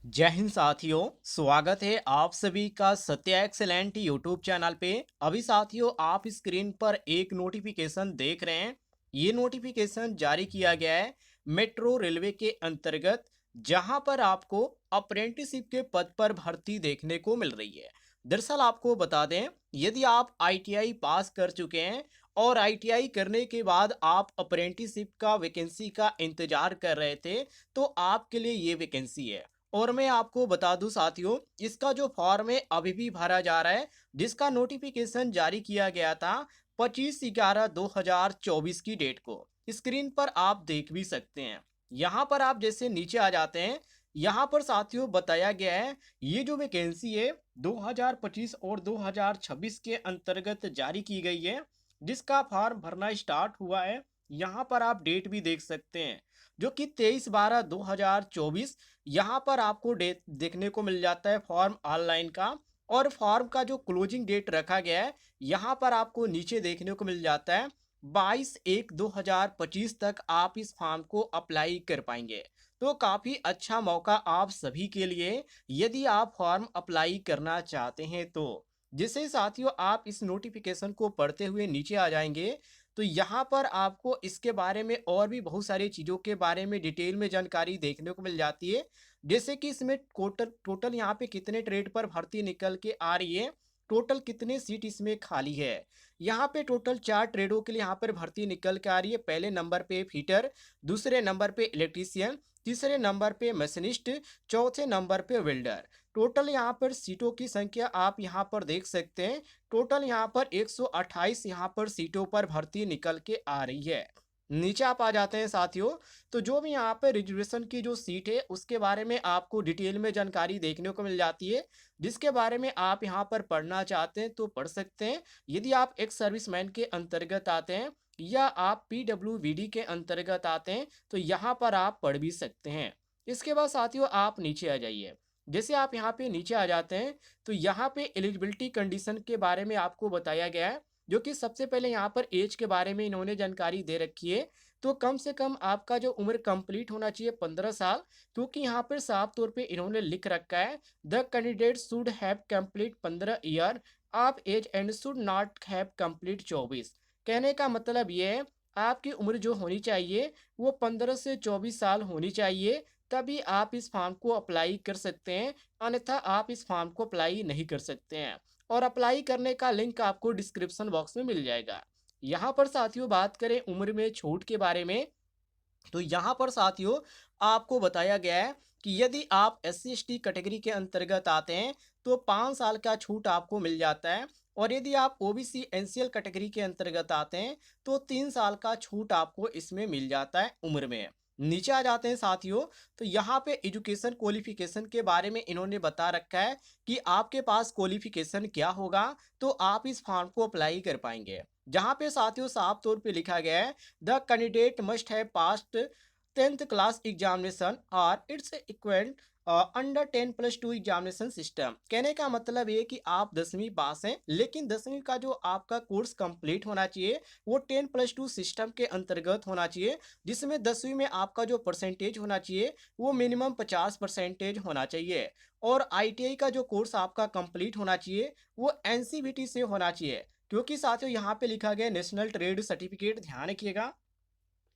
जय हिंद साथियों। स्वागत है आप सभी का सत्या एक्सेलेंट यूट्यूब चैनल पे। अभी साथियों आप स्क्रीन पर एक नोटिफिकेशन देख रहे हैं। ये नोटिफिकेशन जारी किया गया है मेट्रो रेलवे के अंतर्गत, जहां पर आपको अप्रेंटिसशिप के पद पर भर्ती देखने को मिल रही है। दरअसल आपको बता दें, यदि आप आईटीआई पास कर चुके हैं और आईटीआई करने के बाद आप अप्रेंटिसशिप का वैकेंसी का इंतजार कर रहे थे, तो आपके लिए ये वैकेंसी है। और मैं आपको बता दूं साथियों, इसका जो फॉर्म है अभी भी भरा जा रहा है, जिसका नोटिफिकेशन जारी किया गया था 25/11/2024 की डेट को। स्क्रीन पर आप देख भी सकते हैं। यहाँ पर आप जैसे नीचे आ जाते हैं, यहाँ पर साथियों बताया गया है ये जो वैकेंसी है 2025 और 2026 के अंतर्गत जारी की गई है, जिसका फॉर्म भरना स्टार्ट हुआ है। यहाँ पर आप डेट भी देख सकते हैं, जो कि 23/12/2024। यहाँ पर आपको देखने को मिल जाता है फॉर्म ऑनलाइन का। और फॉर्म का जो क्लोजिंग डेट रखा गया है, यहाँ पर आपको नीचे देखने को मिल जाता है 22/1/2025 तक आप इस फॉर्म को अप्लाई कर पाएंगे। तो काफ़ी अच्छा मौका आप सभी के लिए, यदि आप फॉर्म अप्लाई करना चाहते हैं तो। जिससे साथियों आप इस नोटिफिकेशन को पढ़ते हुए नीचे आ जाएंगे, तो यहाँ पर आपको इसके बारे में और भी बहुत सारी चीज़ों के बारे में डिटेल में जानकारी देखने को मिल जाती है। जैसे कि इसमें टोटल टोटल यहाँ पे कितने ट्रेड पर भर्ती निकल के आ रही है, टोटल कितने सीट इसमें खाली है। यहाँ पे टोटल 4 ट्रेडों के लिए यहाँ पर भर्ती निकल के आ रही है। पहले नंबर पे फिटर, दूसरे नंबर पे इलेक्ट्रीशियन, तीसरे नंबर पे मशीनिस्ट, चौथे नंबर पे वेल्डर। टोटल यहाँ पर सीटों की संख्या आप यहाँ पर देख सकते हैं। टोटल यहाँ पर 128 यहाँ पर सीटों पर भर्ती निकल के आ रही है। नीचे आप आ जाते हैं साथियों, तो जो भी यहाँ पे रिजर्वेशन की जो सीट है उसके बारे में आपको डिटेल में जानकारी देखने को मिल जाती है, जिसके बारे में आप यहाँ पर पढ़ना चाहते हैं तो पढ़ सकते हैं। यदि आप एक सर्विसमैन के अंतर्गत आते हैं या आप पीडब्ल्यूवीडी के अंतर्गत आते हैं, तो यहाँ पर आप पढ़ भी सकते हैं। इसके बाद साथियों आप नीचे आ जाइए। जैसे आप यहाँ पे नीचे आ जाते हैं, तो यहाँ पे एलिजिबिलिटी कंडीशन के बारे में आपको बताया गया है, जो कि सबसे पहले यहाँ पर एज के बारे में इन्होंने जानकारी दे रखी है। तो कम से कम आपका जो उम्र कंप्लीट होना चाहिए 15 साल, क्योंकि यहाँ पर साफ तौर पे इन्होंने लिख रखा है the candidate should have complete 15 year of age and should not have complete 24। कहने का मतलब ये है, आपकी उम्र जो होनी चाहिए वो 15 से 24 साल होनी चाहिए, तभी आप इस फॉर्म को अप्लाई कर सकते हैं। अन्यथा आप इस फॉर्म को अप्लाई नहीं कर सकते हैं। और अप्लाई करने का लिंक आपको डिस्क्रिप्शन बॉक्स में मिल जाएगा। यहाँ पर साथियों बात करें उम्र में छूट के बारे में, तो यहाँ पर साथियों आपको बताया गया है कि यदि आप SC/ST कैटेगरी के अंतर्गत आते हैं तो 5 साल का छूट आपको मिल जाता है। और यदि आप OBC NCL कैटेगरी के अंतर्गत आते हैं तो 3 साल का छूट आपको इसमें मिल जाता है उम्र में। नीचे आ जाते हैं साथियों, तो यहाँ पे एजुकेशन क्वालिफिकेशन के बारे में इन्होंने बता रखा है कि आपके पास क्वालिफिकेशन क्या होगा, तो आप इस फॉर्म को अप्लाई कर पाएंगे। जहाँ पे साथियों साफ तौर पे लिखा गया है the candidate must have passed 10th class examination और इट्स इक्वेंट अंडर 10+2 एग्जामिनेशन सिस्टम। कहने का मतलब ये कि आप 10वीं पास हैं, लेकिन 10वीं का जो आपका कोर्स कंप्लीट होना चाहिए वो 10+2 सिस्टम के अंतर्गत होना चाहिए, जिसमें 10वीं में आपका जो परसेंटेज होना चाहिए वो मिनिमम 50% होना चाहिए। और आईटीआई का जो कोर्स आपका कंप्लीट होना चाहिए वो एनसीवीटी से होना चाहिए, क्योंकि साथियों यहाँ पे लिखा गया नेशनल ट्रेड सर्टिफिकेट, ध्यान रखिएगा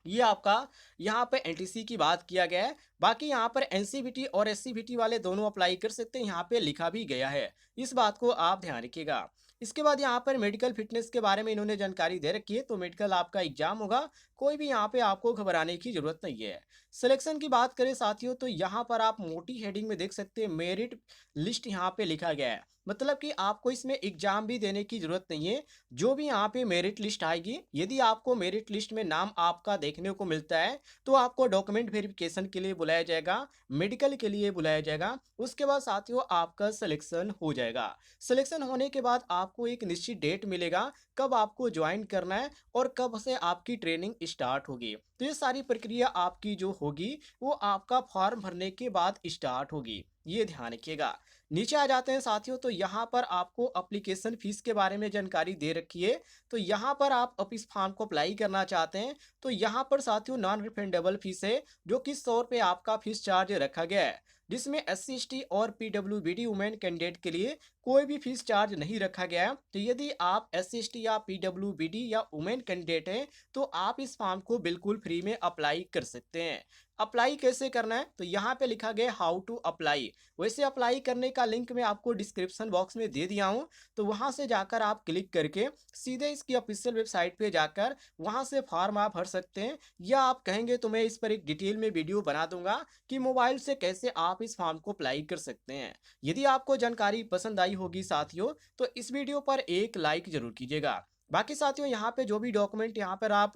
ये आपका यहाँ पे एनटीसी की बात किया गया है। बाकी यहाँ पर एनसीवीटी और एससीवीटी वाले दोनों अप्लाई कर सकते हैं, यहाँ पे लिखा भी गया है, इस बात को आप ध्यान रखिएगा। इसके बाद यहाँ पर मेडिकल फिटनेस के बारे में इन्होंने जानकारी दे रखी है, तो मेडिकल आपका एग्जाम होगा, कोई भी यहाँ पे आपको घबराने की जरूरत नहीं है। सिलेक्शन की बात करें साथियों, तो यहाँ पर आप मोटी हेडिंग में देख सकते हैं मेरिट लिस्ट यहाँ पे लिखा गया है। मतलब कि आपको इसमें एग्जाम भी देने की जरूरत नहीं है। जो भी यहाँ पे मेरिट लिस्ट आएगी, यदि आपको मेरिट लिस्ट में नाम आपका देखने को मिलता है तो आपको डॉक्यूमेंट वेरिफिकेशन के लिए बुलाया जाएगा, मेडिकल के लिए बुलाया जाएगा। उसके बाद साथियों आपका सिलेक्शन हो जाएगा। सिलेक्शन होने के बाद आपको एक निश्चित डेट मिलेगा कब आपको ज्वाइन करना है और कब से आपकी ट्रेनिंग स्टार्ट होगी। तो ये सारी प्रक्रिया आपकी जो होगी वो आपका फॉर्म भरने के बाद स्टार्ट होगी। ये ध्यान रखिएगा। नीचे आ जाते हैं साथियों, तो यहाँ पर आपको एप्लीकेशन फीस के बारे में जानकारी दे रखी है। तो यहाँ पर आप अब इस फॉर्म को अप्लाई करना चाहते हैं, तो यहाँ पर साथियों नॉन रिफंडेबल फीस है, जो कि 100 रुपये आपका फीस चार्ज रखा गया है, जिसमें SC/ST और PWBD वुमेन कैंडिडेट के लिए कोई भी फीस चार्ज नहीं रखा गया है। तो यदि आप SC/ST या PWBD या वुमेन कैंडिडेट हैं, तो आप इस फॉर्म को बिल्कुल फ्री में अप्लाई कर सकते हैं। अप्लाई कैसे करना है, तो यहाँ पे लिखा गया हाउ टू अप्लाई। वैसे अप्लाई करने का लिंक मैं आपको डिस्क्रिप्शन बॉक्स में दे दिया हूँ, तो वहाँ से जाकर आप क्लिक करके सीधे इसकी ऑफिशियल वेबसाइट पे जाकर वहाँ से फॉर्म आप भर सकते हैं, या आप कहेंगे तो मैं इस पर एक डिटेल में वीडियो बना दूंगा कि मोबाइल से कैसे आप इस फॉर्म को अप्लाई कर सकते हैं। यदि आपको जानकारी पसंद आई होगी साथियों, तो इस वीडियो पर एक लाइक जरूर कीजिएगा। बाकी साथियों, यहाँ पे जो भी डॉक्यूमेंट यहाँ पर आप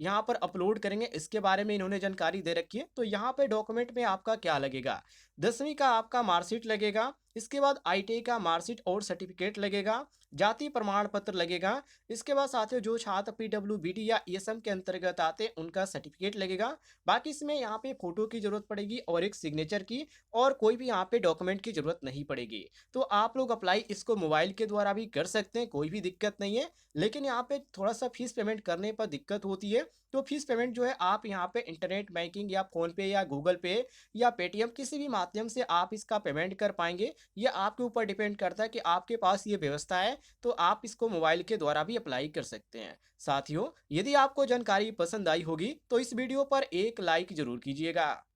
यहाँ पर अपलोड करेंगे, इसके बारे में इन्होंने जानकारी दे रखी है। तो यहाँ पे डॉक्यूमेंट में आपका क्या लगेगा, 10वीं का आपका मार्कशीट लगेगा, इसके बाद ITI का मार्कशीट और सर्टिफिकेट लगेगा, जाति प्रमाण पत्र लगेगा, इसके बाद साथियों जो छात्र PWBD या ESM के अंतर्गत आते हैं उनका सर्टिफिकेट लगेगा। बाकी इसमें यहाँ पे फोटो की जरूरत पड़ेगी और एक सिग्नेचर की, और कोई भी यहाँ पे डॉक्यूमेंट की जरूरत नहीं पड़ेगी। तो आप लोग अप्लाई इसको मोबाइल के द्वारा भी कर सकते हैं, कोई भी दिक्कत नहीं है। लेकिन यहाँ पे थोड़ा सा फीस पेमेंट करने पर दिक्कत होती है। तो फीस पेमेंट जो है आप यहाँ पे इंटरनेट बैंकिंग या फोन पे या गूगल पे या पेटीएम किसी भी माध्यम से आप इसका पेमेंट कर पाएंगे। ये आपके ऊपर डिपेंड करता है कि आपके पास ये व्यवस्था है, तो आप इसको मोबाइल के द्वारा भी अप्लाई कर सकते हैं। साथियों, यदि आपको जानकारी पसंद आई होगी तो इस वीडियो पर एक लाइक जरूर कीजिएगा।